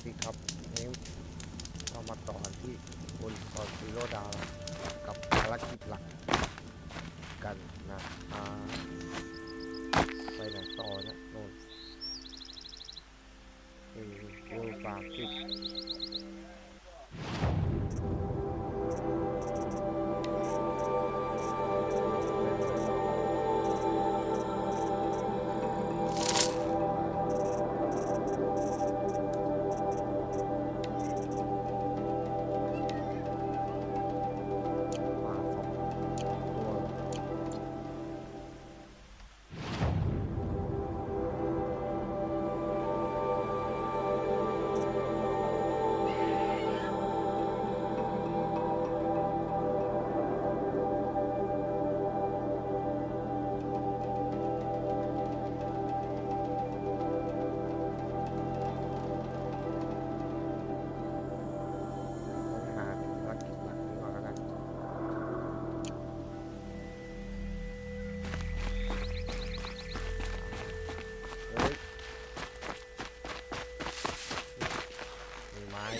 ดีครับนี้เรามาต่อที่บนคอร์ซีโร่ดาวกับภารกิจหลักกันนะไปไหนต่อนะโน่นเร็ว30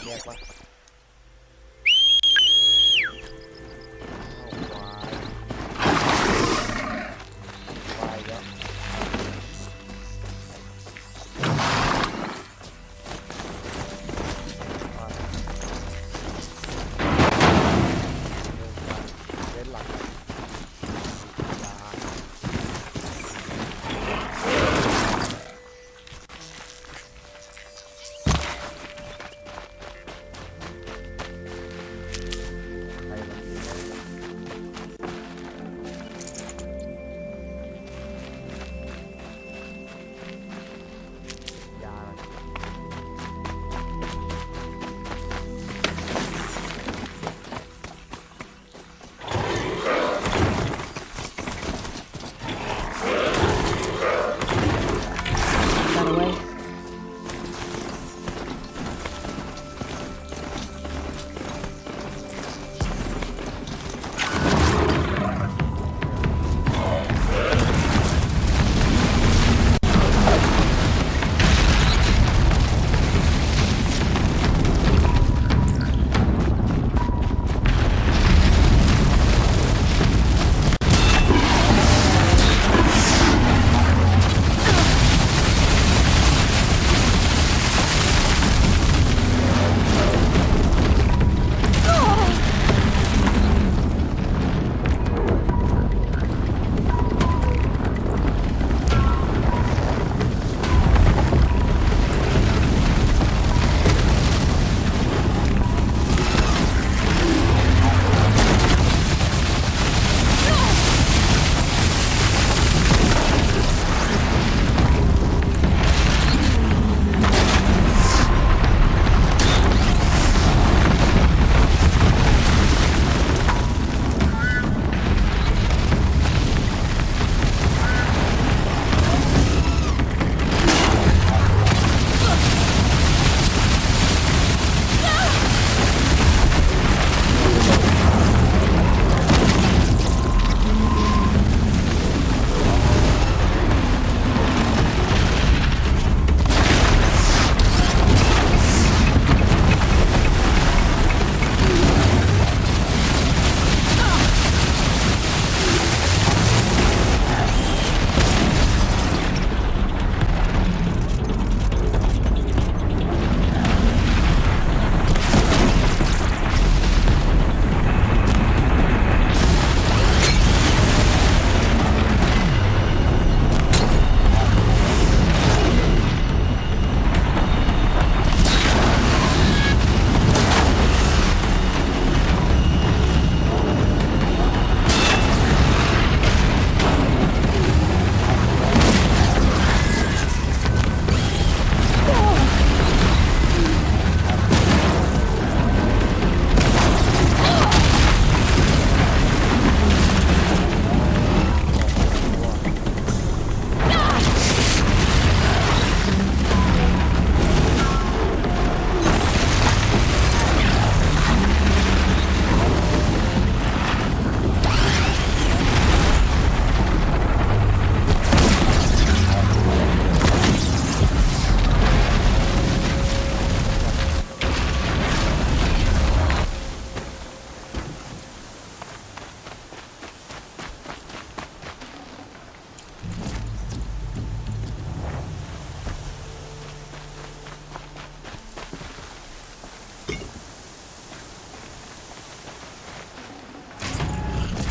แยกวะวายแล้วเล่นหลัก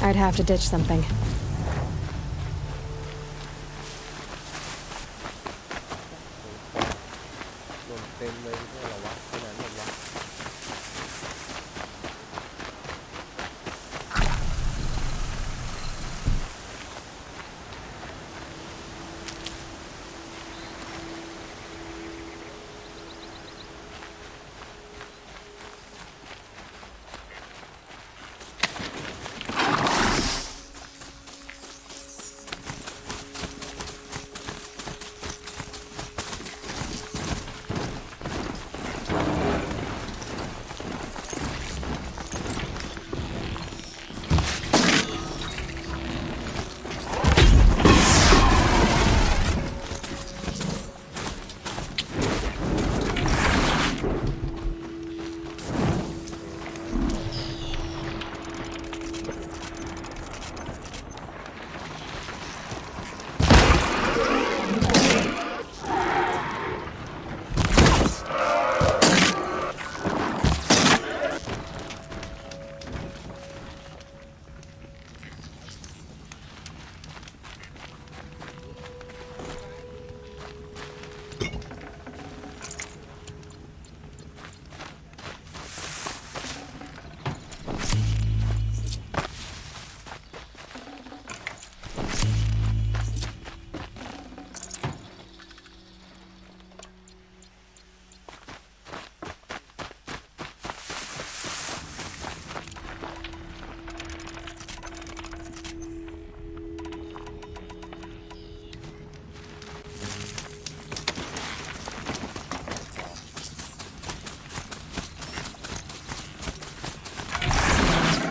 I'd have to ditch something. หล่นเต็มเลยไม่ใช่เหรอวะที่ไหนหมดวะ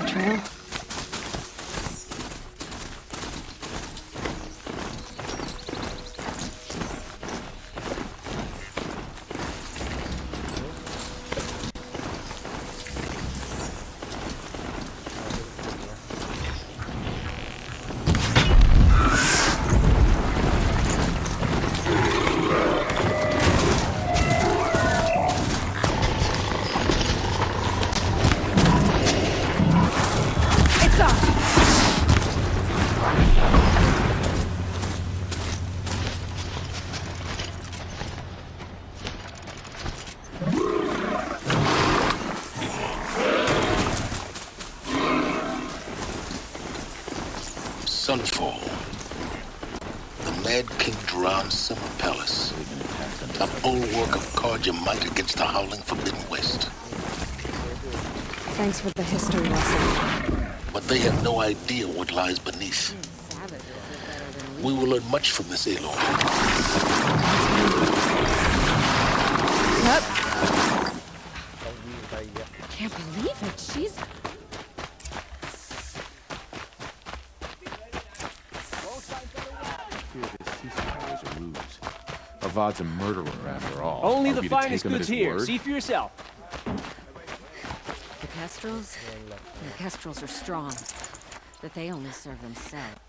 Trail? It's up! Sunfall. The Mad King Duran's summer palace. A bulwark of cards your might against the howling forbidden west. Thanks for the history lesson. But they have no idea what lies beneath. We will learn much from this Aloy. Yep. ต้องวิ่งไปเยอะ Can't believe it. She's... Ceasefire is a ruse. Avad's a murderer after all. Only Are the we to take finest him at goods his here. word? See for yourself. The Kestrels? The Kestrels are strong, but they only serve themselves.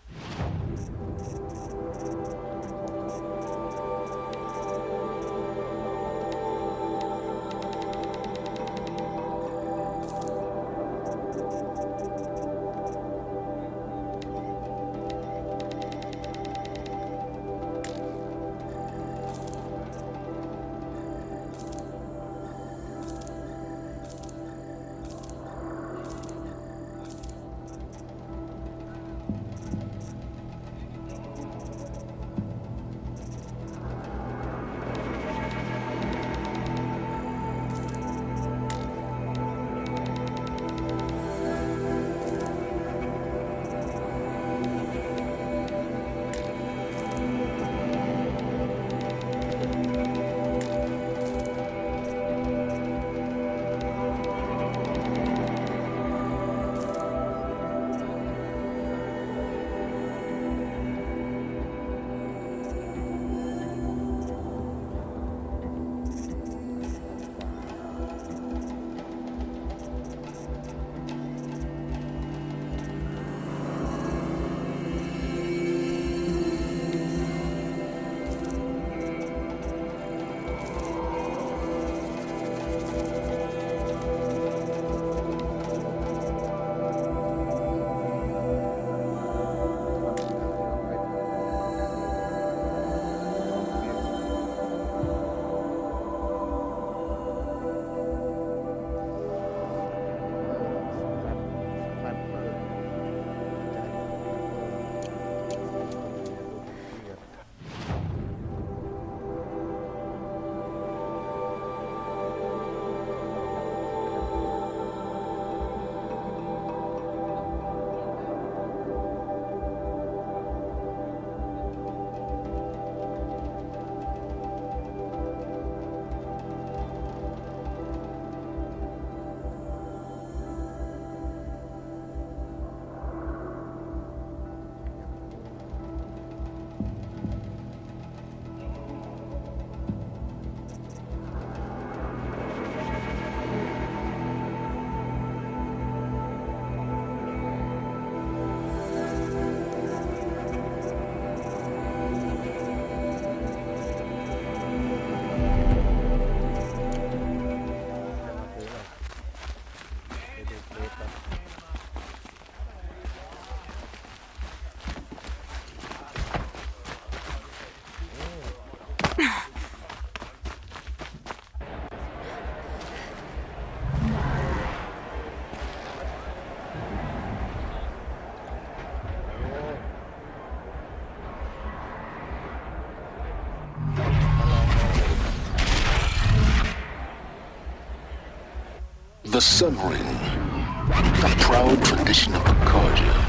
The Sun Ring, a proud tradition of Arcadia.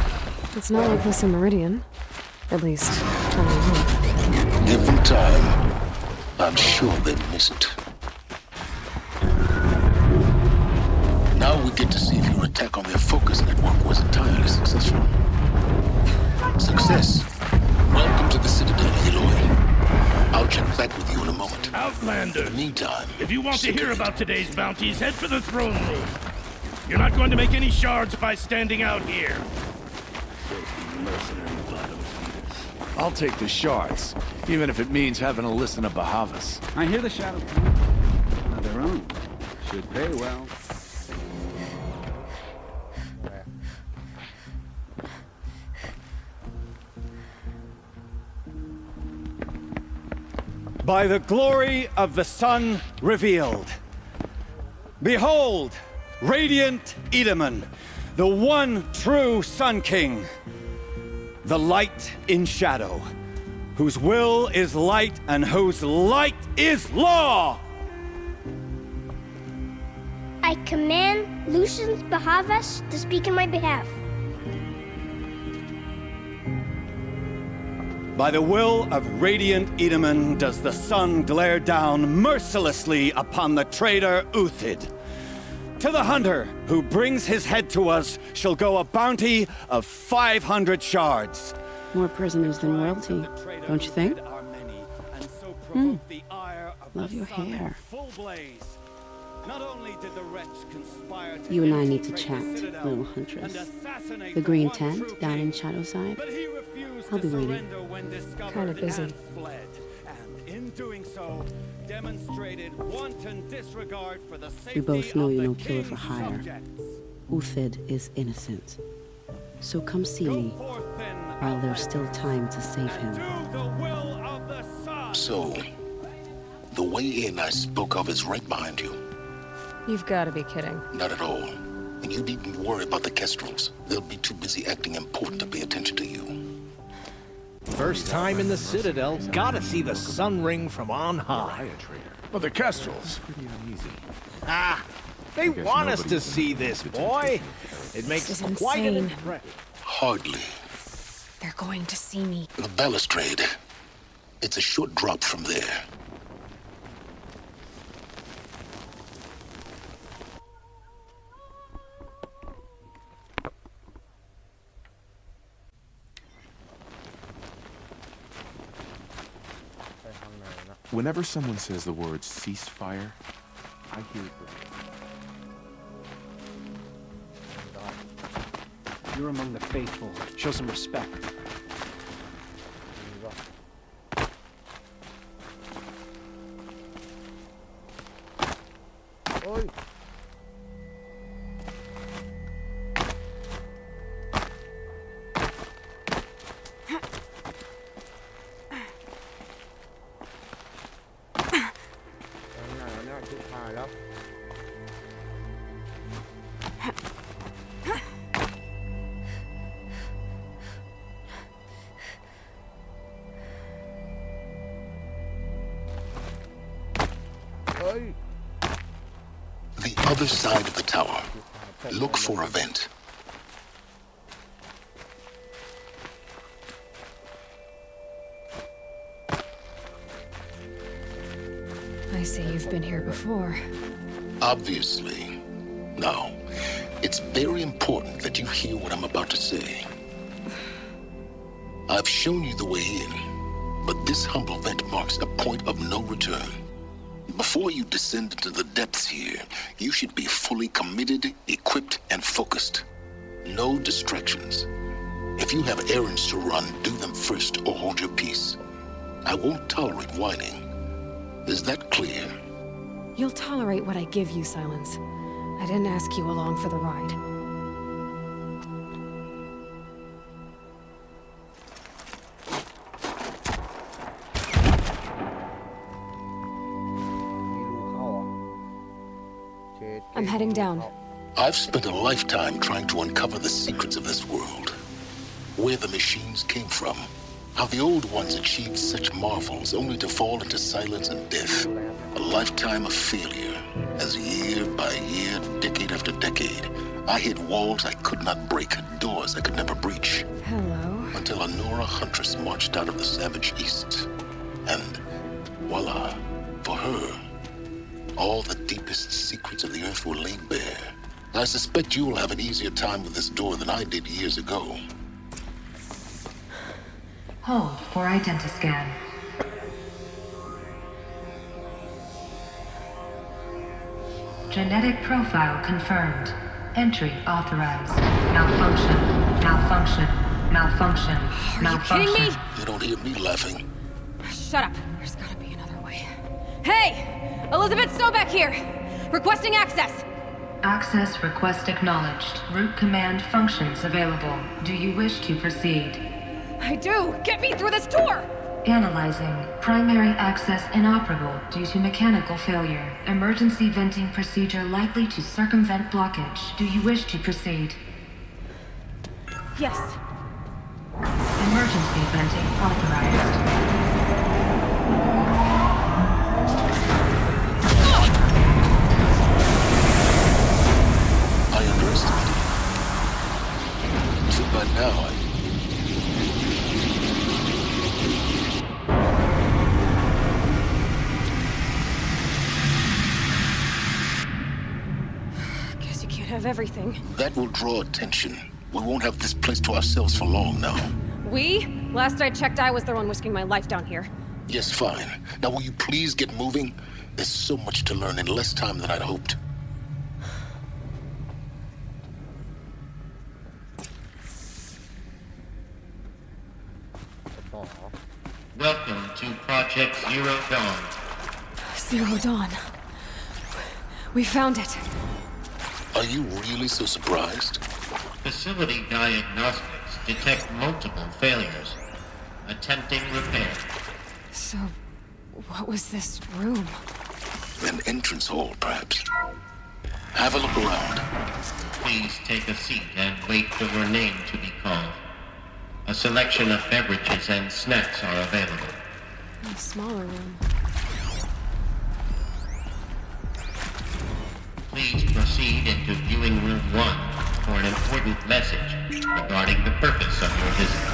It's not like this in Meridian. At least, only here. Give them time. I'm sure they'd miss it. Now we get to see if your attack on their focus network was entirely successful. Success. Welcome to the Citadel, Aloy. I'll check back with you in a moment. Outlander, In the meantime, if you want to sit hear tight. about today's bounties, head for the throne room. You're not going to make any shards by standing out here. I'll take the shards, even if it means having to listen to Bahavas. I hear the shadows of their own. Should pay well. By the glory of the sun revealed. Behold, radiant Edaman, the one true Sun King. The light in shadow, whose will is light and whose light is law! I command Lucius Bahavas to speak in my behalf. By the will of radiant Edaman does the sun glare down mercilessly upon the traitor Uthid. To the hunter who brings his head to us shall go a bounty of 500 shards. More prisoners than royalty, don't you think? Love your hair. Not only did the wretch conspire to You and I need to infiltrate chat, the Citadel little huntress. and assassinate The green one tent true down in king, Shadowside. but he refused I'll to be waiting. surrender when discovered Kinda busy. and fled. And in doing so, demonstrated wanton disregard for the safety both know of you're the no killer for king's hire. subjects. Uthid is innocent. So come see Go me forth then, while there's still time to save him. do the will of the sun. So, the way in I spoke of is right behind you. You've got to be kidding. Not at all. And you needn't worry about the Kestrels. They'll be too busy acting important to pay attention to you. First time in the Citadel, gotta see the sun ring from on high. But the Kestrels. Pretty uneasy. Ah, they guess want us to nobody's see this, boy. It makes This is quite an insane. impression. Hardly. They're going to see me. The balustrade. It's a short drop from there. Whenever someone says the word ceasefire, I hear You're among the faithful. Show some respect. Ôi. Nó chụp hài lắm. Ôi. The other side of the tower. Look for a vent. I see you've been here before. Obviously. Now, it's very important that you hear what I'm about to say. I've shown you the way in, but this humble vent marks a point of no return. Before you descend into the depths here, you should be fully committed, equipped, and focused. No distractions. If you have errands to run, do them first or hold your peace. I won't tolerate whining. Is that clear? You'll tolerate what I give you, Silence. I didn't ask you along for the ride. I'm heading down. I've spent a lifetime trying to uncover the secrets of this world. Where the machines came from. How the old ones achieved such marvels only to fall into silence and death. A lifetime of failure, as year by year, decade after after decade, I hit walls I could not break, doors I could never breach. Hello. Until a Nora huntress marched out of the savage east. And voila, for her, all the deepest secrets of the earth were laid bare. I suspect you will have an easier time with this door than I did years ago. Hold for identiscan. Genetic profile confirmed. Entry authorized. Malfunction. Malfunction. Malfunction. Are Malfunction. you kidding me? You don't hear me laughing. Shut up. There's gotta be another way. Hey! Elizabeth Sobeck here! Requesting access! Access request acknowledged. Root command functions available. Do you wish to proceed? I do! Get me through this tour! Analyzing. Primary access inoperable due to mechanical failure. Emergency venting procedure likely to circumvent blockage. Do you wish to proceed? Yes. Emergency venting authorized. I underestimated you. So by now, Guess you can't have everything. that will draw attention. We won't have this place to ourselves for long now. We? Last I checked, I was the one risking my life down here. Yes, fine. Now will you please get moving? There's so much to learn in less time than I'd hoped. Welcome to Project Zero Dawn. Zero Dawn. We found it. Are you really so surprised? Facility diagnostics detect multiple failures. Attempting repair. So, what was this room? An entrance hall, perhaps. Have a look around. Please take a seat and wait for your name to be called. A selection of beverages and snacks are available. A smaller room. Please proceed into viewing room 1 for an important message regarding the purpose of your visit.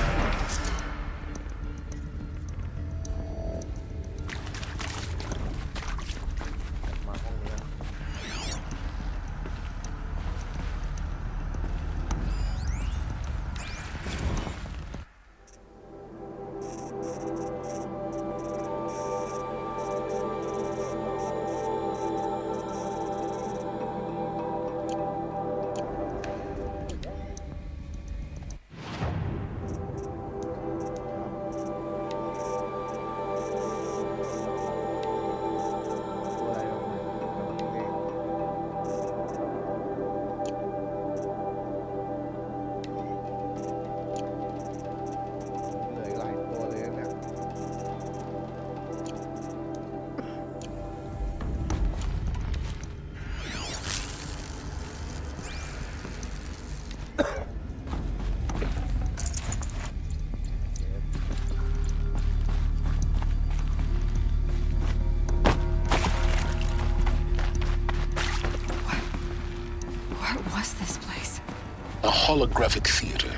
A holographic theater.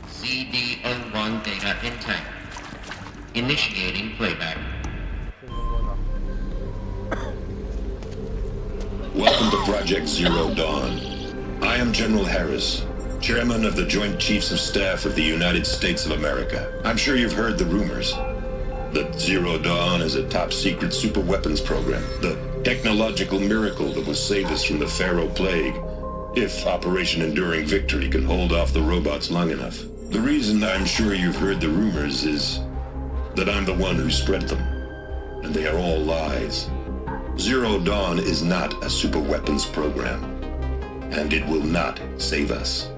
CD01 data intact. Initiating playback. Welcome to Project Zero Dawn. I am General Harris, Chairman of the Joint Chiefs of Staff of the United States of America. I'm sure you've heard the rumors that Zero Dawn is a top-secret superweapons program, the technological miracle that will save us from the Pharaoh Plague, if Operation Enduring Victory can hold off the robots long enough. The reason I'm sure you've heard the rumors is that I'm the one who spread them, and they are all lies. Zero Dawn is not a superweapons program, and it will not save us.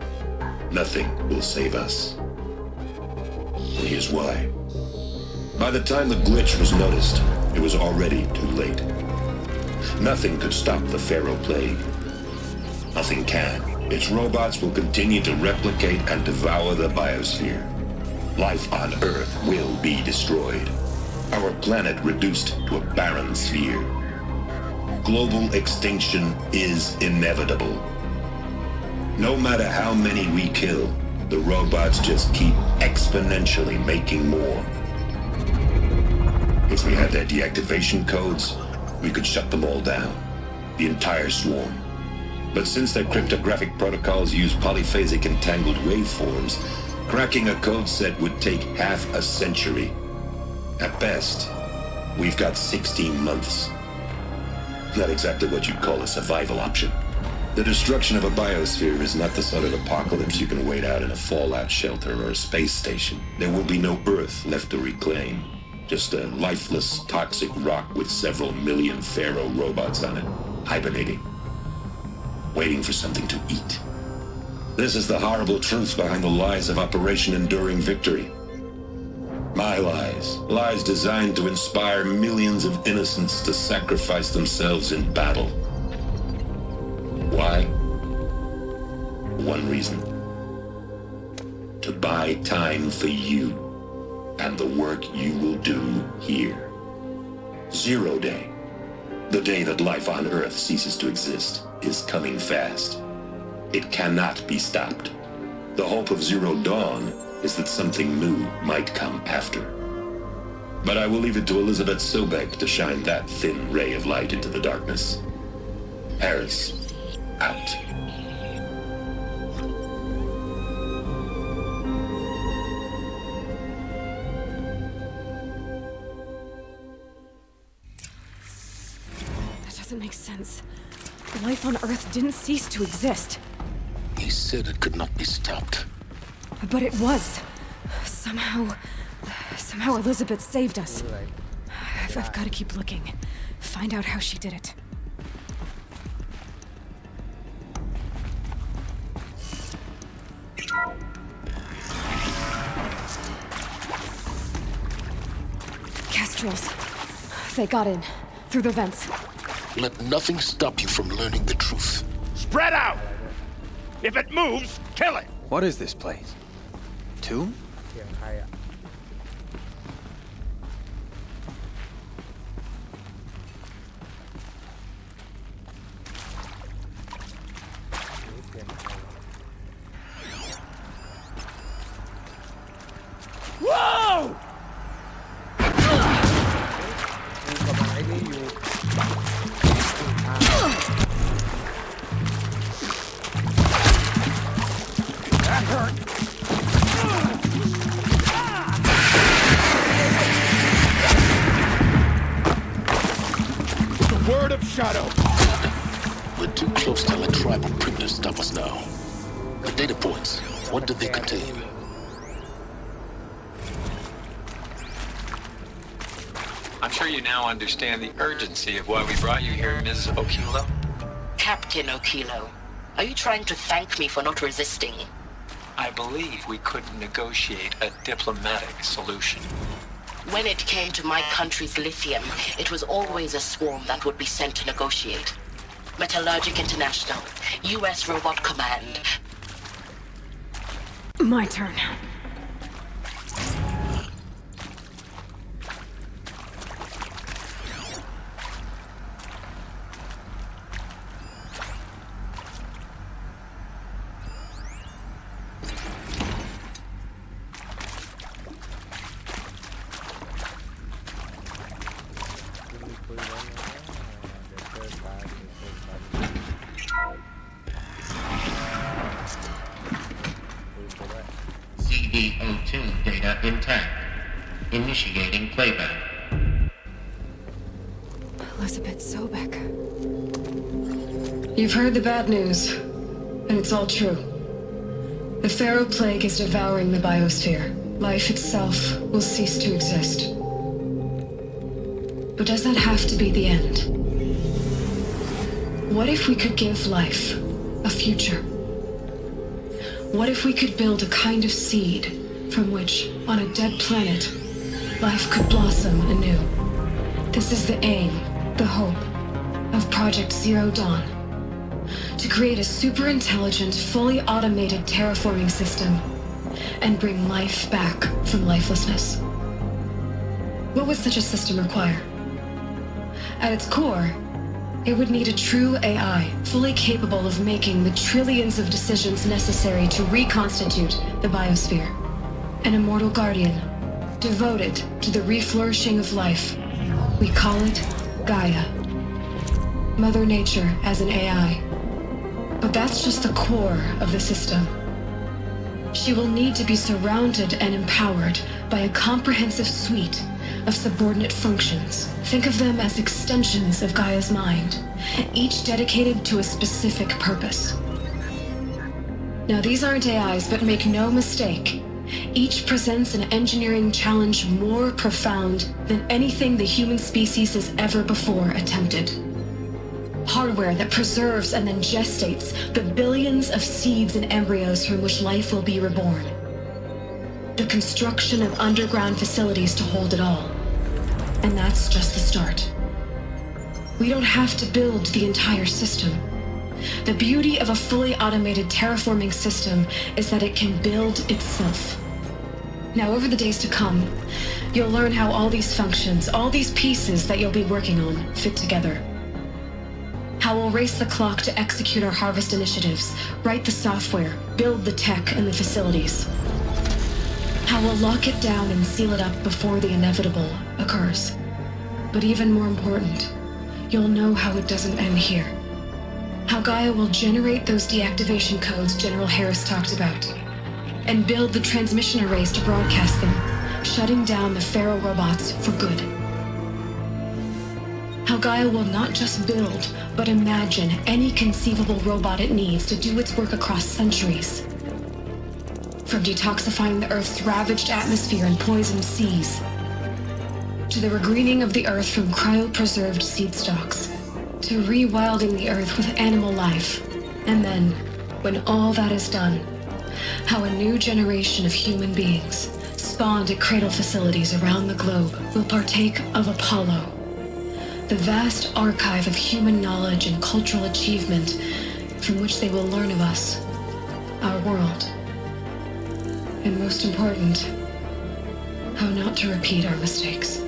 Nothing will save us. And here's why. By the time the glitch was noticed, it was already too late. Nothing could stop the Pharaoh Plague. Nothing can. Its robots will continue to replicate and devour the biosphere. Life on Earth will be destroyed. Our planet reduced to a barren sphere. Global extinction is inevitable. No matter how many we kill, the robots just keep exponentially making more. If we had their deactivation codes, we could shut them all down. The entire swarm. But since their cryptographic protocols use polyphasic entangled waveforms, cracking a code set would take half a century. At best, we've got 16 months. Not exactly what you'd call a survival option. The destruction of a biosphere is not the sort of apocalypse you can wait out in a fallout shelter or a space station. There will be no Earth left to reclaim. Just a lifeless, toxic rock with several million Pharaoh robots on it, hibernating, waiting for something to eat. This is the horrible truth behind the lies of Operation Enduring Victory. My lies. Lies designed to inspire millions of innocents to sacrifice themselves in battle. Why? One reason. To buy time for you and the work you will do here. 0 Day. The day that life on Earth ceases to exist is coming fast. It cannot be stopped. The hope of Zero Dawn is that something new might come after. But I will leave it to Elizabeth Sobek to shine that thin ray of light into the darkness. Harris, out. That doesn't make sense. Life on Earth didn't cease to exist. He said it could not be stopped. But it was. Somehow Elizabeth saved us. I've got to keep looking. Find out how she did it. Kestrels. They got in. Through the vents. Let nothing stop you from learning the truth. Spread out! If it moves, kill it! What is this place? Tomb? เสียงใครอ่ะเสียงใคร Whoa! กูกำลังไอ้นี่อยู่ That hurt! The word of shadow! We're too close to let tribal prisoners stop us now. The data points, what do they contain? I'm sure you now understand the urgency of why we brought you here, Ms. Okilo. Captain Okilo, are you trying to thank me for not resisting? I believe we couldn't negotiate a diplomatic solution. When it came to my country's lithium, it was always a swarm that would be sent to negotiate. Metallurgic International, U.S. Robot Command. My turn. CD02 data intact. Initiating playback. Elizabeth Sobek. You've heard the bad news, and it's all true. The Pharaoh Plague is devouring the biosphere. Life itself will cease to exist. But does that have to be the end? What if we could give life a future? What if we could build a kind of seed from which, on a dead planet, life could blossom anew? This is the aim, the hope, of Project Zero Dawn. To create a super-intelligent, fully automated terraforming system and bring life back from lifelessness. What would such a system require? At its core, It would need a true AI, fully capable of making the trillions of decisions necessary to reconstitute the biosphere. An immortal guardian, devoted to the reflourishing of life. We call it Gaia. Mother Nature as an AI. But that's just the core of the system. She will need to be surrounded and empowered by a comprehensive suite of subordinate functions. Think of them as extensions of Gaia's mind, each dedicated to a specific purpose. Now, these aren't AIs, but make no mistake, each presents an engineering challenge more profound than anything the human species has ever before attempted. Hardware that preserves and then gestates the billions of seeds and embryos from which life will be reborn. The construction of underground facilities to hold it all. And that's just the start. We don't have to build the entire system. The beauty of a fully automated terraforming system is that it can build itself. Now, over the days to come, you'll learn how all these functions, all these pieces that you'll be working on, fit together. How we'll race the clock to execute our harvest initiatives, write the software, build the tech and the facilities. How we'll lock it down and seal it up before the inevitable occurs. But even more important, you'll know how it doesn't end here. How Gaia will generate those deactivation codes General Harris talked about, and build the transmission arrays to broadcast them, shutting down the Pharaoh robots for good. How Gaia will not just build, but imagine any conceivable robot it needs to do its work across centuries. From detoxifying the Earth's ravaged atmosphere and poisoned seas, to the regreening of the Earth from cryopreserved seed stalks, to rewilding the Earth with animal life. And then, when all that is done, how a new generation of human beings, spawned at cradle facilities around the globe, will partake of Apollo, the vast archive of human knowledge and cultural achievement from which they will learn of us, our world. And most important, how not to repeat our mistakes.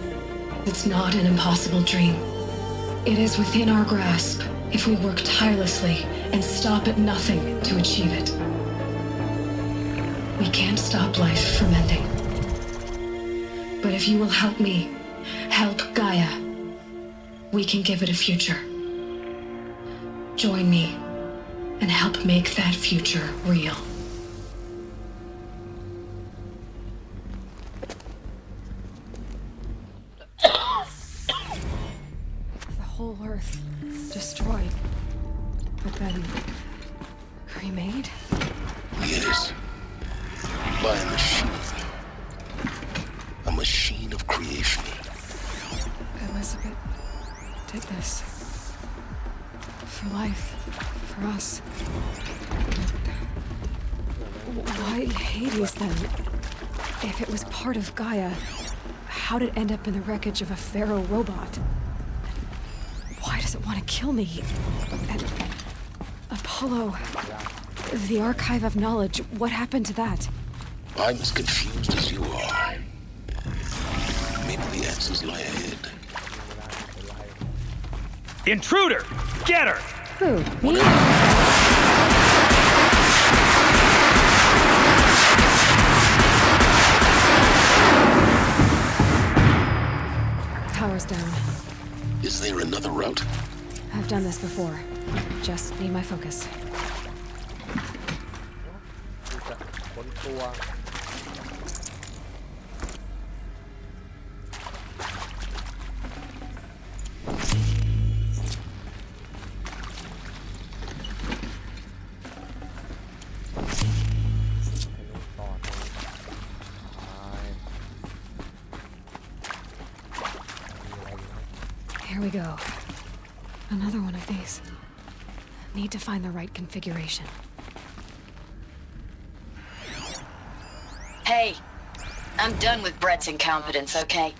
It's not an impossible dream. It is within our grasp if we work tirelessly and stop at nothing to achieve it. We can't stop life from ending. But if you will help me, help Gaia, we can give it a future. Join me and help make that future real. The whole Earth destroyed, but then remade? Yes. By a machine. A machine of creation. Elizabeth did this. For life. For us. Why Hades then? If it was part of Gaia, how did it end up in the wreckage of a Pharaoh robot? Why does it want to kill me? And Apollo, the archive of knowledge, what happened to that? I'm as confused as you are. Maybe the answers lie ahead. Intruder! Get her! Who? Me? Power's down. Is there another route? I've done this before. Just need my focus. Here we go. Another one of these. Need to find the right configuration. Hey, I'm done with Brett's incompetence, okay?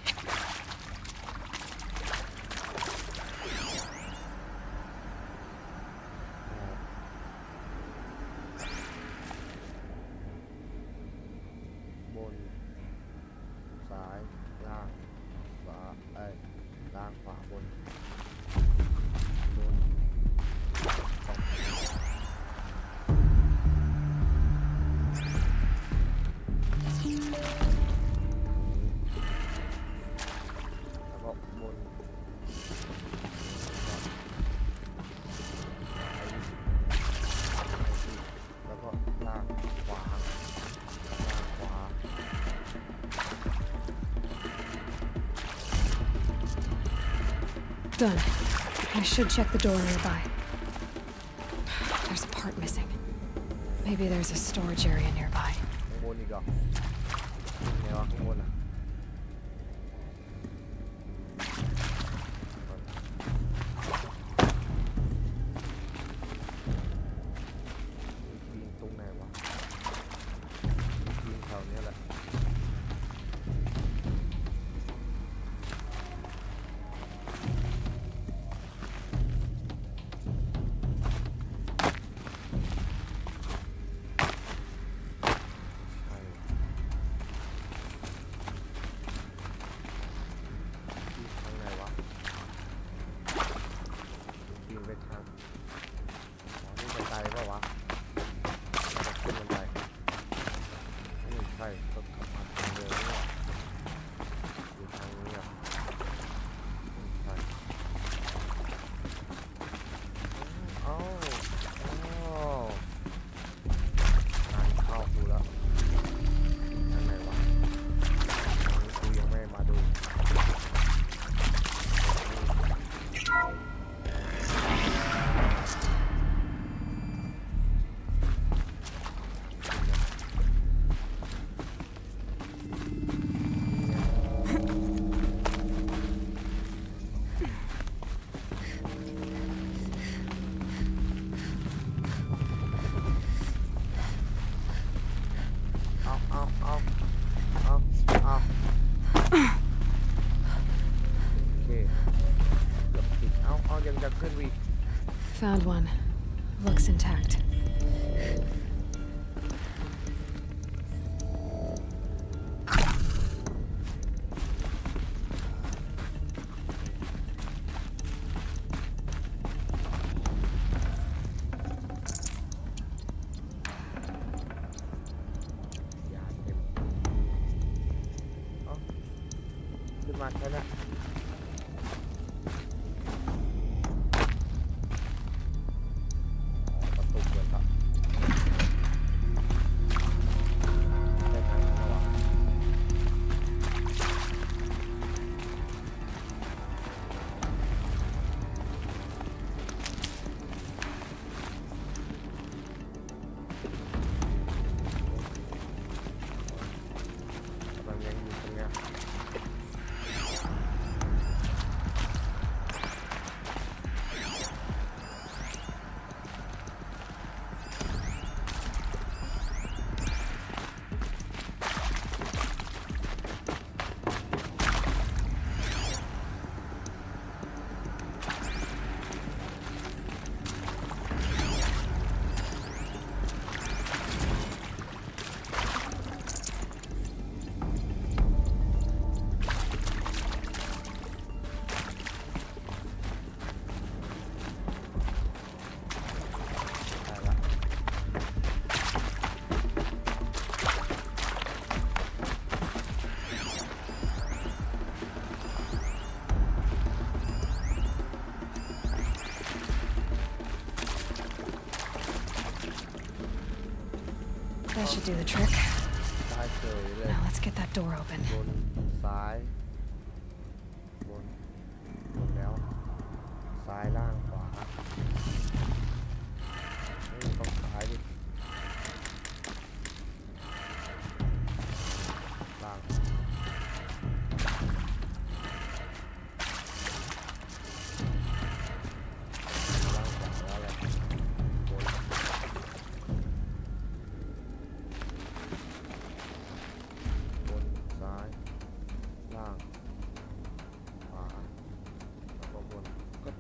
done. I should check the door nearby. There's a part missing. Maybe there's a storage area nearby. ข้างบนอีกเหรอไงวะข้างบนอ่ะปีนตรงไหนวะปีนแถวนี้แหละFound one. Looks intact. Good luck, Hannah. That should do the trick. Now let's get that door open. ซ้ายบนแล้วซ้ายล่างขวาต้องซ้ายดิล่าง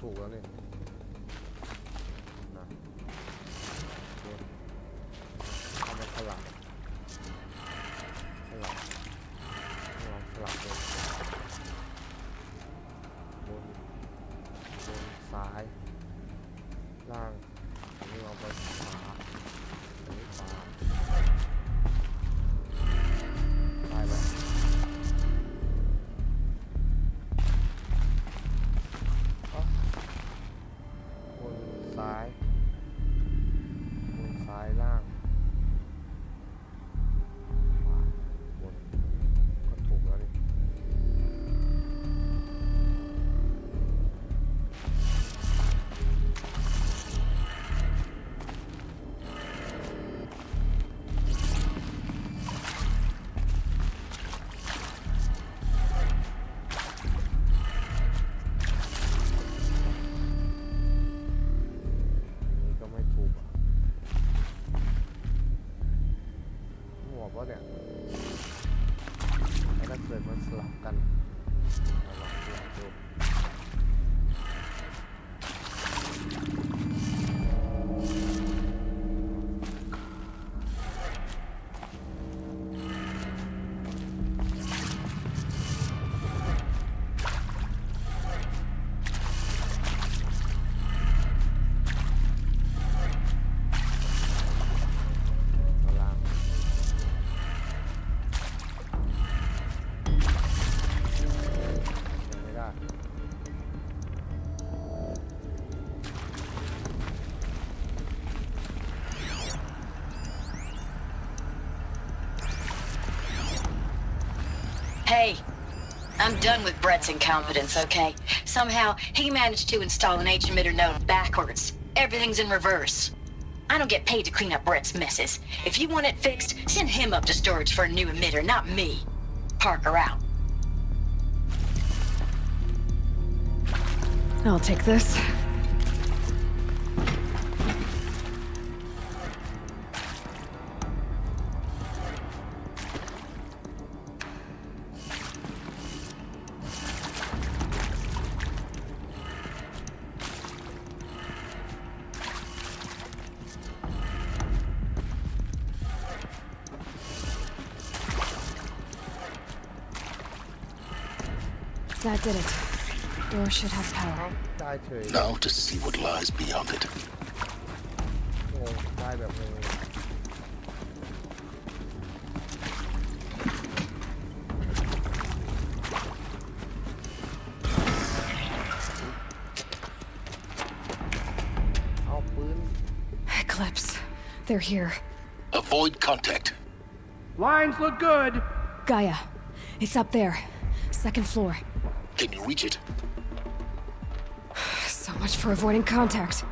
ถูกแล้วนี่นะเอามาสลับเลยบนซ้ายล่างอันนี้เอาไปขวาอันนี้ขวาได้ไหมซ้ายล่างขวาบนก็ถูกแล้วนี่ Hey, I'm done with Brett's incompetence, okay? Somehow, he managed to install an H-emitter node backwards. Everything's in reverse. I don't get paid to clean up Brett's messes. If you want it fixed, send him up to storage for a new emitter, not me. Parker out. I'll take this. That did it. Door should have power. Now to see what lies beyond it. Eclipse. They're here. Avoid contact. Lines look good. Gaia. It's up there. Second floor. Can you reach it? So much for avoiding contact.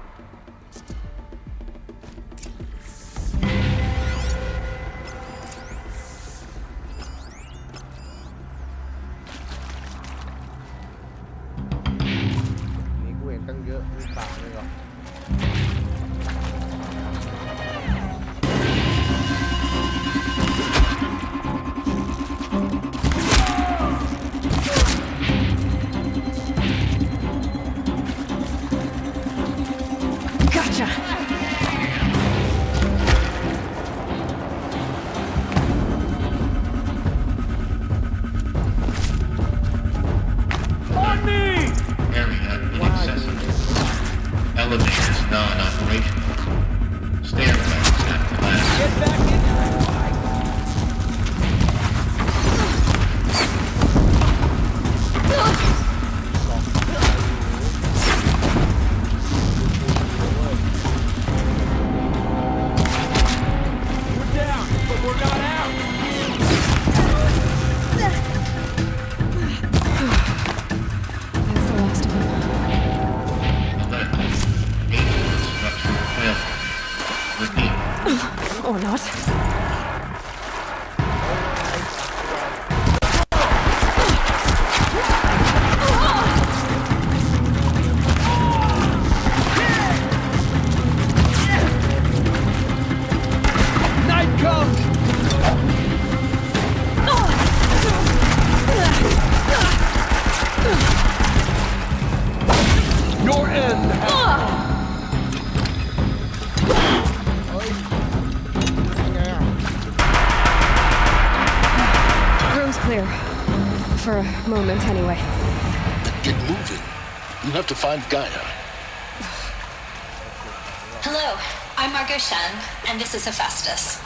Or not. Night comes! Your end has Clear. For a moment, anyway. Get moving. You have to find Gaia. Hello, I'm Margot Shen, and this is Hephaestus.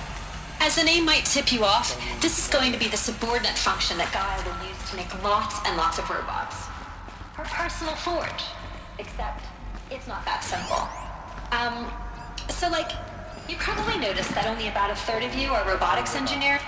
As the name might tip you off, this is going to be the subordinate function that Gaia will use to make lots and lots of robots. Her personal forge. Except, it's not that simple. So like, you probably noticed that only about a third of you are robotics engineers.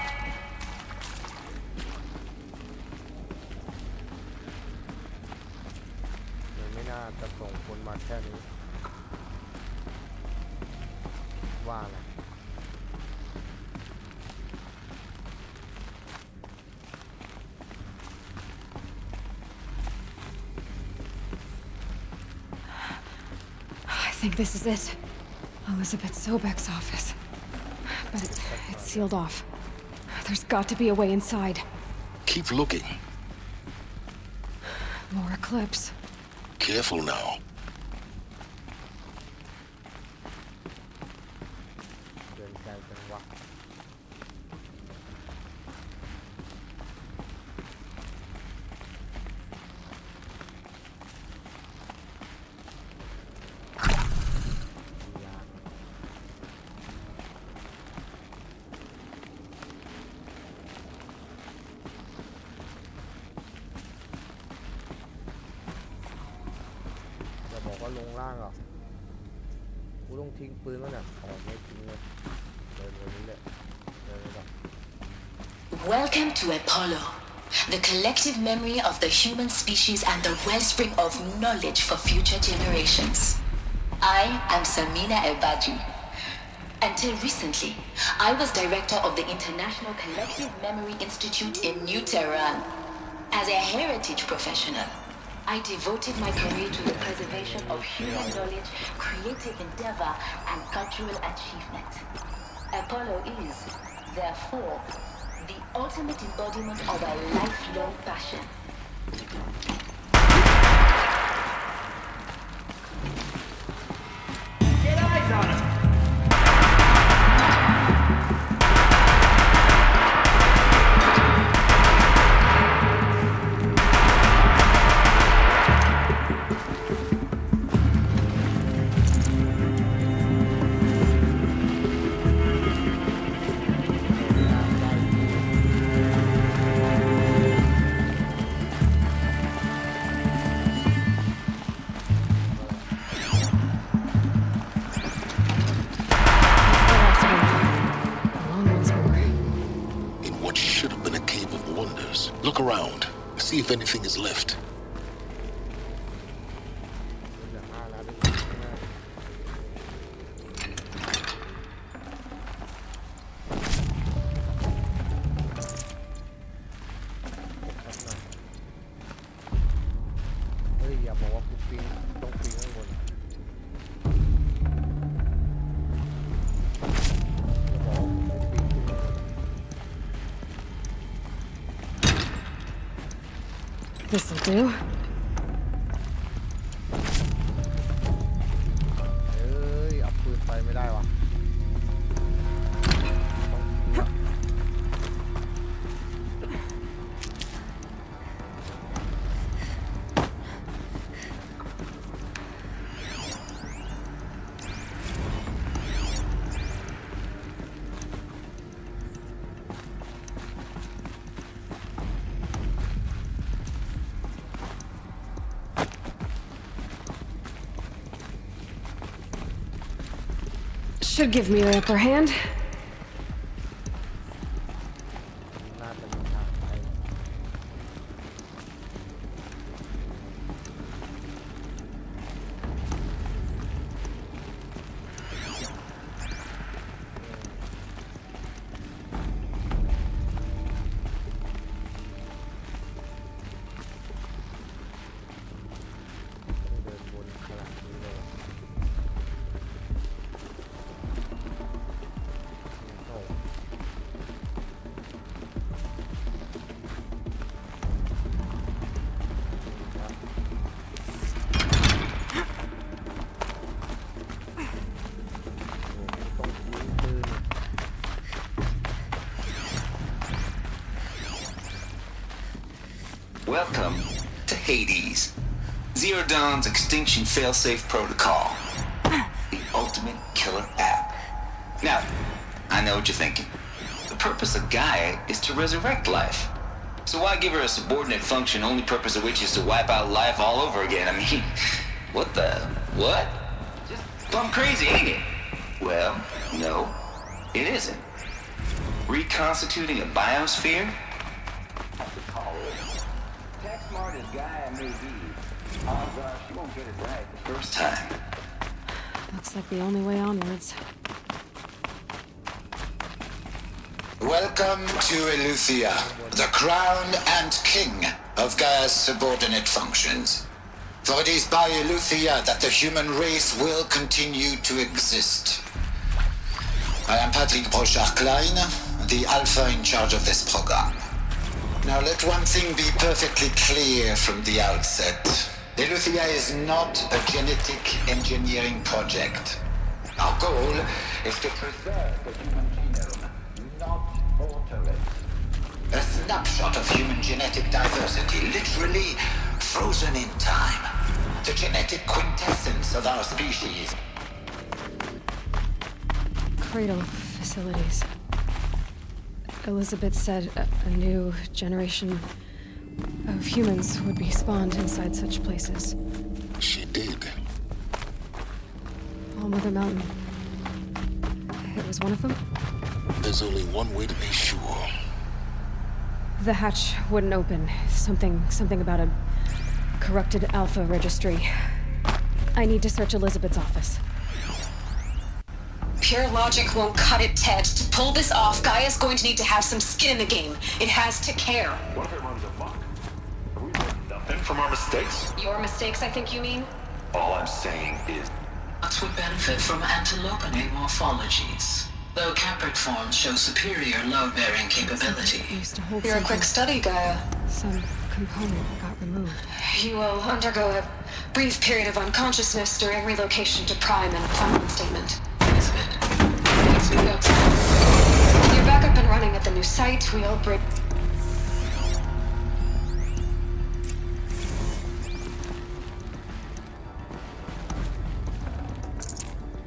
I think this is it. Elizabeth Sobek's office. But it's sealed off. There's got to be a way inside. Keep looking. More Eclipse. Careful now. Welcome to Apollo. the collective memory of the human species and the wellspring of knowledge for future generations. I am Samina El-Badji. Until recently, I was director of the International Collective Memory Institute in New Tehran. As a heritage professional, I devoted my career to the preservation of human knowledge, creative endeavor, and cultural achievement. Apollo is, therefore, the ultimate embodiment of a lifelong passion. Get eyes on him! Look around. See if anything is left. This'll do. เอาปืนไปไม่ได้วะ Should give me the upper hand. น่าจะมีทางไปเดินบนขนาดนี้เลย Welcome to Hades, Zero Dawn's extinction failsafe protocol, the ultimate killer app. Now, I know what you're thinking. The purpose of Gaia is to resurrect life. So why give her a subordinate function, only purpose of which is to wipe out life all over again? I mean, what the? What? Just plumb crazy, ain't it? Well, no, it isn't. Reconstituting a biosphere? Smart as Gaia may be, odds are she won't get it right the first time. Looks like the only way onwards. Welcome to Eleuthia, the crown and king of Gaia's subordinate functions. For it is by Eleuthia that the human race will continue to exist. I am Patrick Brochard-Klein, the alpha in charge of this program. Now let one thing be perfectly clear from the outset. Eleuthia is not a genetic engineering project. Our goal is to preserve the human genome, not alter it. A snapshot of human genetic diversity, literally frozen in time. The genetic quintessence of our species. Cradle facilities. Elizabeth said a new generation of humans would be spawned inside such places. She did. All Mother Mountain. It was one of them? There's only one way to be sure. The hatch wouldn't open. Something about a corrupted Alpha registry. I need to search Elizabeth's office. Pure logic won't cut it, Ted. To pull this off, Gaia's going to need to have some skin in the game. It has to care. What if it runs amok? Have we learned nothing from our mistakes? Your mistakes, I think you mean? All I'm saying is... Bots would benefit from antilopinate morphologies, though Caprid forms show superior load-bearing capability. You're a quick study, Gaia. Some component got removed. You will undergo a brief period of unconsciousness during relocation to Prime and planning statement. Let's go. You're back up and running at the new site. We'll break...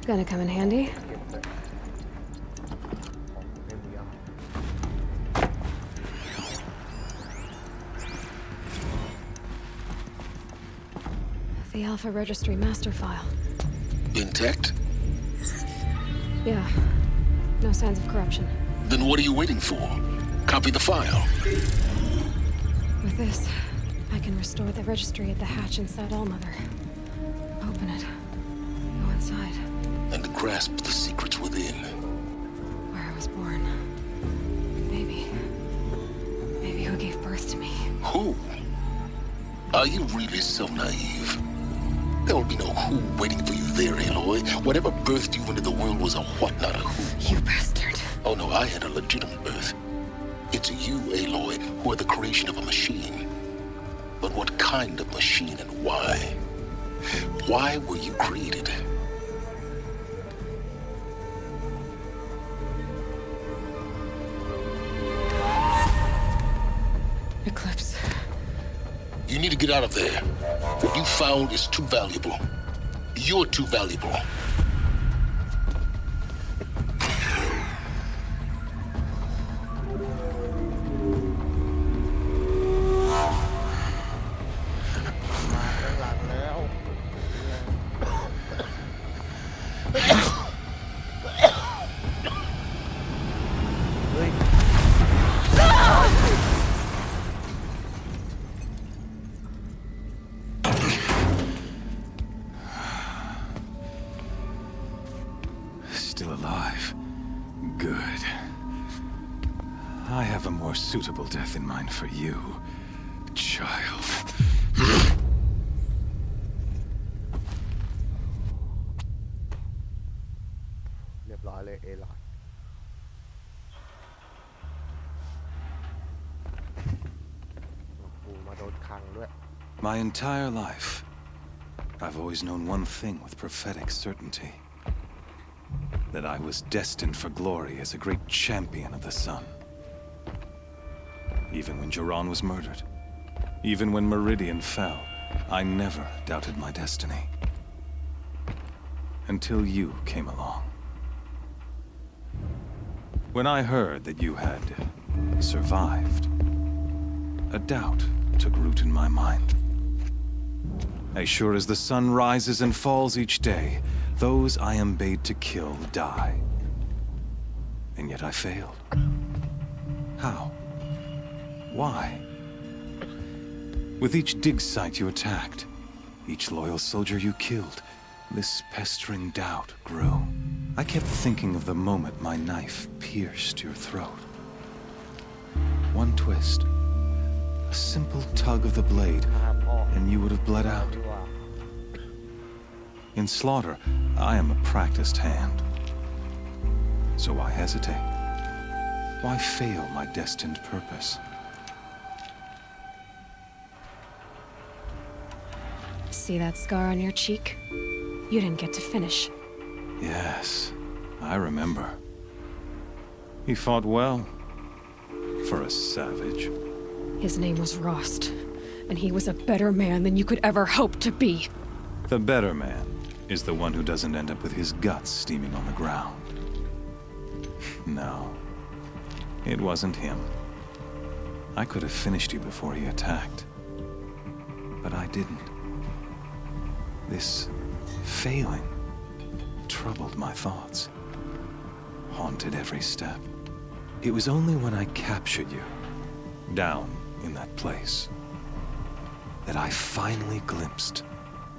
Gonna come in handy. The Alpha Registry master file. Intact? Yeah. No signs of corruption. Then what are you waiting for? Copy the file. With this, I can restore the registry at the hatch inside Allmother. Open it. Go inside. And grasp the secrets within. Where I was born. Maybe who gave birth to me. Who? Are you really so naive? There will be no who waiting for you there, Aloy. Whatever birthed you into the world was a what, not a who. You bastard. Oh no, I had a legitimate birth. It's you, Aloy, who are the creation of a machine. But what kind of machine and why? Why were you created? Eclipse. You need to get out of there. What you found is too valuable. You're too valuable. Still alive. Good. I have a more suitable death in mind for you, child. เรียบร้อยเลยเอลอดปูมาโดนคังด้วย My entire life, I've always known one thing with prophetic certainty. That I was destined for glory as a great champion of the sun. Even when Jiran was murdered, even when Meridian fell, I never doubted my destiny. Until you came along. When I heard that you had survived, a doubt took root in my mind. As sure as the sun rises and falls each day, those I am bade to kill die. And yet I failed. How? Why? With each dig site you attacked, each loyal soldier you killed, this pestering doubt grew. I kept thinking of the moment my knife pierced your throat. One twist, a simple tug of the blade, and you would have bled out. In slaughter, I am a practiced hand. So why hesitate? Why fail my destined purpose? See that scar on your cheek? You didn't get to finish. Yes, I remember. He fought well. For a savage. His name was Rost, and he was a better man than you could ever hope to be. The better man is the one who doesn't end up with his guts steaming on the ground. No, it wasn't him. I could have finished you before he attacked. But I didn't. This failing troubled my thoughts, haunted every step. It was only when I captured you down in that place, that I finally glimpsed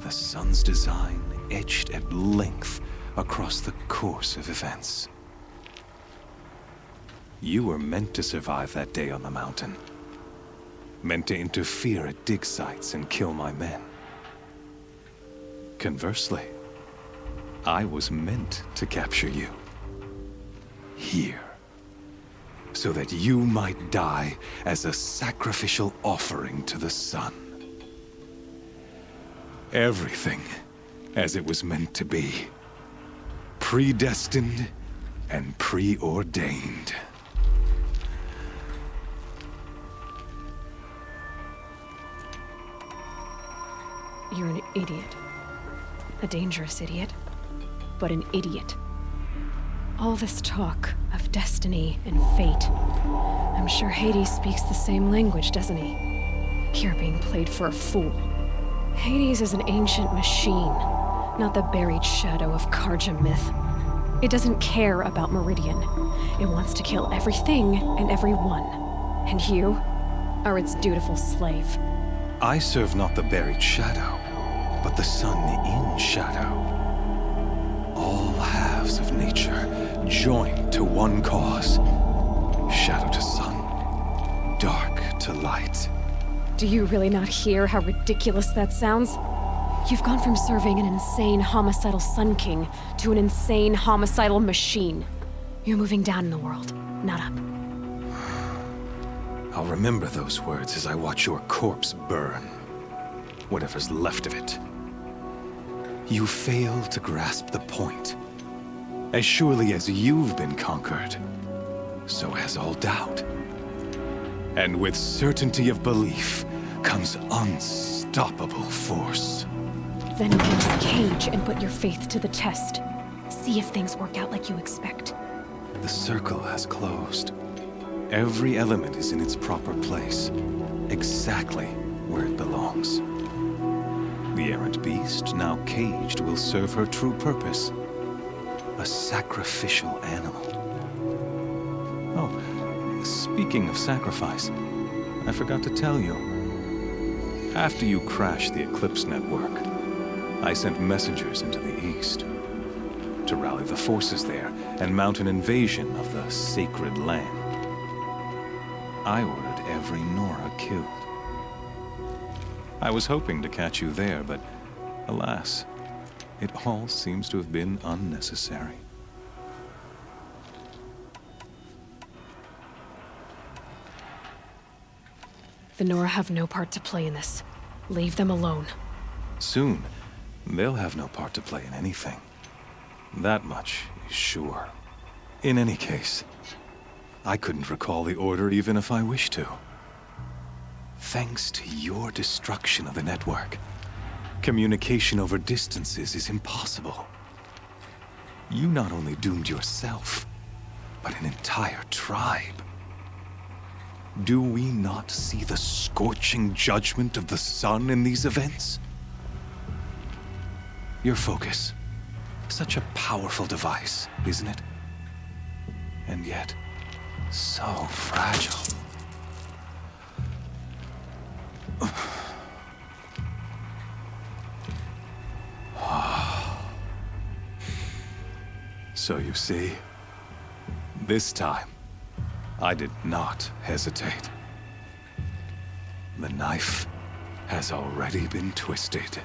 the sun's design etched at length across the course of events. You were meant to survive that day on the mountain. Meant to interfere at dig sites and kill my men. Conversely, I was meant to capture you. Here. So that you might die as a sacrificial offering to the sun. Everything as it was meant to be. Predestined and preordained. You're an idiot. A dangerous idiot, but an idiot. All this talk of destiny and fate. I'm sure Hades speaks the same language, doesn't he? You're being played for a fool. Hades is an ancient machine, not the buried shadow of Karja myth. It doesn't care about Meridian. It wants to kill everything and everyone. And you are its dutiful slave. I serve not the buried shadow, but the sun in shadow. All halves of nature joined to one cause. Shadow to sun, dark to light. Do you really not hear how ridiculous that sounds? You've gone from serving an insane homicidal Sun King to an insane homicidal machine. You're moving down in the world, not up. I'll remember those words as I watch your corpse burn. Whatever's left of it. You fail to grasp the point. As surely as you've been conquered, so has all doubt. And with certainty of belief comes unstoppable force. Then get this cage and put your faith to the test. See if things work out like you expect. The circle has closed. Every element is in its proper place, exactly where it belongs. The errant beast, now caged, will serve her true purpose. A sacrificial animal. Oh, speaking of sacrifice, I forgot to tell you. After you crashed the Eclipse network, I sent messengers into the east to rally the forces there and mount an invasion of the sacred land. I ordered every Nora killed. I was hoping to catch you there, but alas, it all seems to have been unnecessary. The Nora have no part to play in this. Leave them alone. Soon, they'll have no part to play in anything. That much is sure. In any case, I couldn't recall the order even if I wished to. Thanks to your destruction of the network, communication over distances is impossible. You not only doomed yourself, but an entire tribe. Do we not see the scorching judgment of the sun in these events? Your focus. Such a powerful device, isn't it? And yet, so fragile. So you see, this time, I did not hesitate. The knife has already been twisted.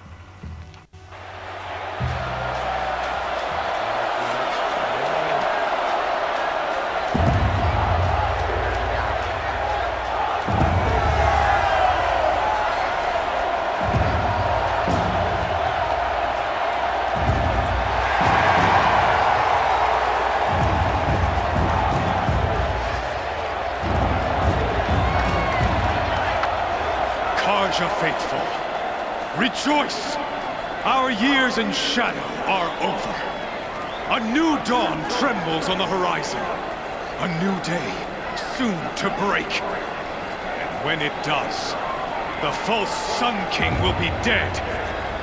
Faithful, rejoice! Our years in shadow are over. A new dawn trembles on the horizon. A new day soon to break. And when it does, the false Sun King will be dead,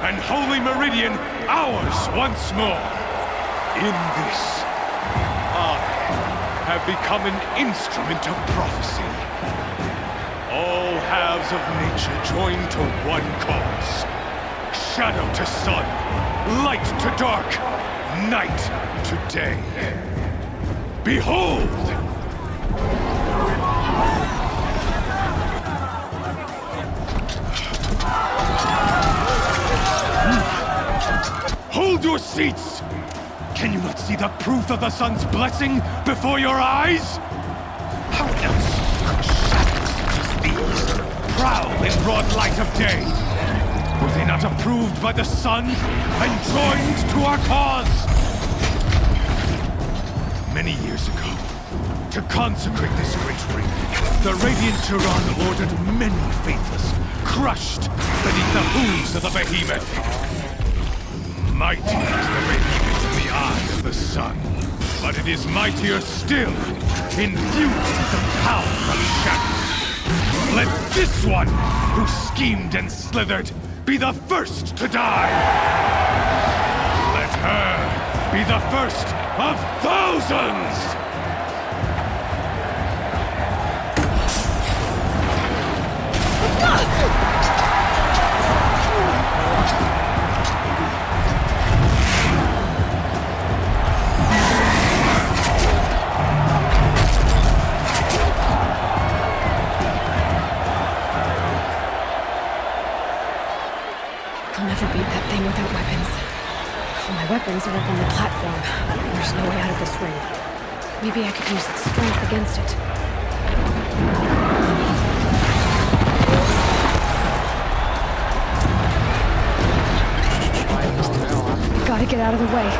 and Holy Meridian ours once more. In this, I have become an instrument of prophecy. halves of nature join to one cause. Shadow to sun, light to dark, night to day. Behold! Hold your seats! Can you not see the proof of the sun's blessing before your eyes? How else could shadows such as these prowl in broad light of day? Were they not approved by the sun and joined to our cause? Many years ago, to consecrate this great ring, the Radiant Turan ordered many faithless, crushed beneath the hooves of the behemoth. Mighty is the behemoth in the eye of the sun, but it is mightier still, infused with the power of shadow. Let this one, who schemed and slithered, be the first to die. Let her be the first of thousands! I'll never beat that thing without weapons. All my weapons are up on the platform. There's no way out of this ring. Maybe I could use its strength against it. Gotta get out of the way.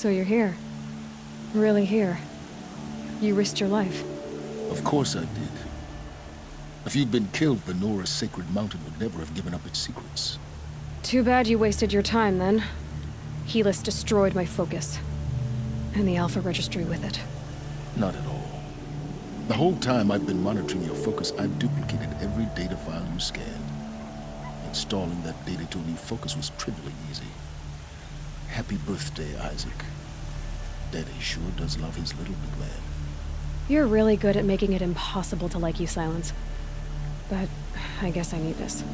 So you're here. Really here. You risked your life. Of course I did. If you'd been killed, the Nora's sacred mountain would never have given up its secrets. Too bad you wasted your time, then. Helis destroyed my focus. And the Alpha Registry with it. Not at all. The whole time I've been monitoring your focus, I've duplicated every data file you scanned. Installing that data to a new focus was trivially easy. Happy birthday, Isaac. Daddy sure does love his little big man. You're really good at making it impossible to like you, Silence. But I guess I need this.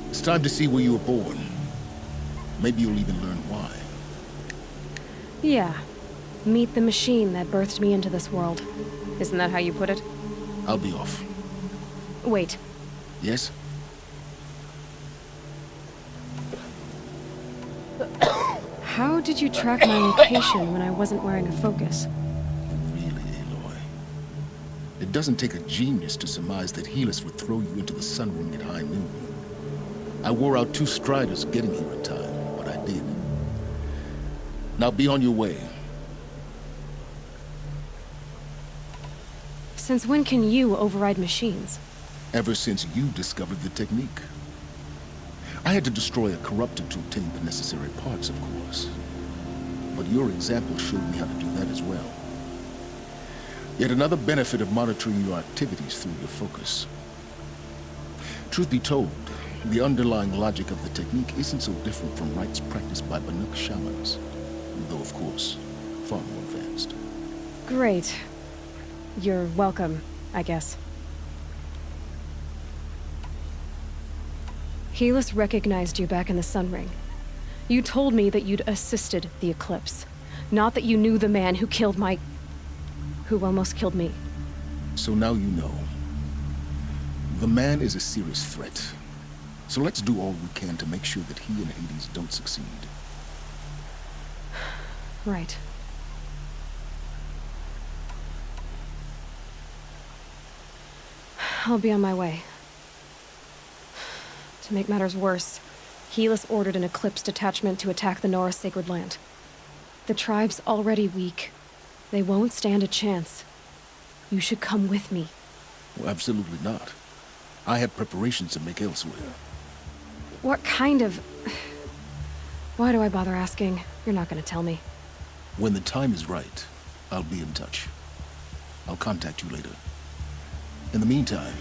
It's time to see where you were born. Maybe you'll even learn why. Yeah. Meet the machine that birthed me into this world. Isn't that how you put it? I'll be off. Wait. Yes? How did you track my location when I wasn't wearing a focus? Really, Aloy? It doesn't take a genius to surmise that Helis would throw you into the sun ring at high noon. I wore out 2 striders getting here in time, but I did. Now be on your way. Since when can you override machines? Ever since you discovered the technique. I had to destroy a corruptor to obtain the necessary parts, of course. But your example showed me how to do that as well. Yet another benefit of monitoring your activities through your focus. Truth be told, the underlying logic of the technique isn't so different from rites practiced by Banuk shamans, though of course, far more advanced. Great. You're welcome, I guess. Helis recognized you back in the Sun Ring. You told me that you'd assisted the eclipse, not that you knew the man who killed who almost killed me. So now you know. The man is a serious threat. So let's do all we can to make sure that he and Hades don't succeed. Right. I'll be on my way. To make matters worse, Helis ordered an Eclipse detachment to attack the Nora Sacred Land. The tribe's already weak. They won't stand a chance. You should come with me. Well, absolutely not. I have preparations to make elsewhere. What kind of... Why do I bother asking? You're not gonna tell me. When the time is right, I'll be in touch. I'll contact you later. In the meantime,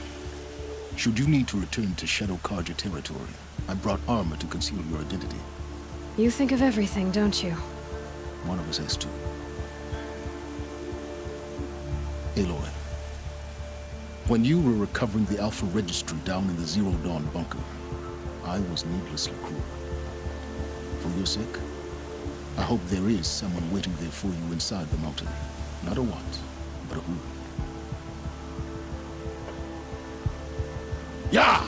should you need to return to Shadow Karja territory, I brought armor to conceal your identity. You think of everything, don't you? One of us has to. Aloy, when you were recovering the Alpha Registry down in the Zero Dawn bunker, I was needlessly cruel. For your sake, I hope there is someone waiting there for you inside the mountain. Not a what, but a who. Yeah!